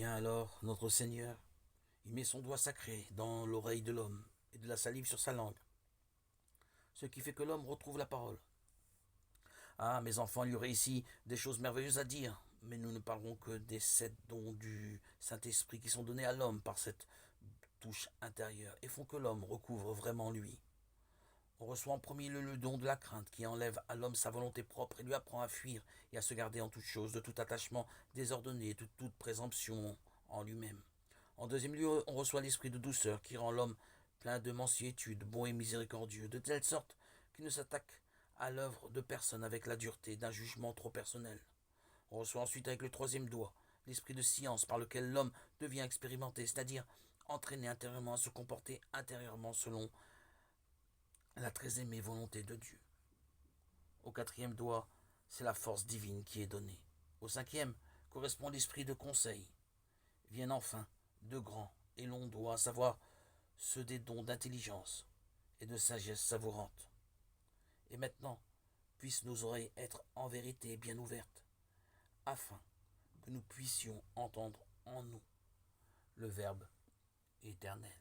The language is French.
Vient alors notre Seigneur, il met son doigt sacré dans l'oreille de l'homme et de la salive sur sa langue, ce qui fait que l'homme retrouve la parole. Ah, mes enfants, il y aurait ici des choses merveilleuses à dire, mais nous ne parlerons que des 7 dons du Saint-Esprit qui sont donnés à l'homme par cette touche intérieure et font que l'homme recouvre vraiment lui. On reçoit en premier lieu le don de la crainte qui enlève à l'homme sa volonté propre et lui apprend à fuir et à se garder en toute chose de tout attachement désordonné, de toute présomption en lui-même. En deuxième lieu, on reçoit l'esprit de douceur qui rend l'homme plein de mansuétude, bon et miséricordieux, de telle sorte qu'il ne s'attaque à l'œuvre de personne avec la dureté d'un jugement trop personnel. On reçoit ensuite avec le troisième doigt l'esprit de science par lequel l'homme devient expérimenté, c'est-à-dire entraîné intérieurement à se comporter intérieurement selon la très aimée volonté de Dieu. Au quatrième doigt, c'est la force divine qui est donnée. Au cinquième correspond l'esprit de conseil. Viennent enfin de grands et longs doigts, à savoir ceux des dons d'intelligence et de sagesse savourante. Et maintenant, puissent nos oreilles être en vérité bien ouvertes, afin que nous puissions entendre en nous le Verbe éternel.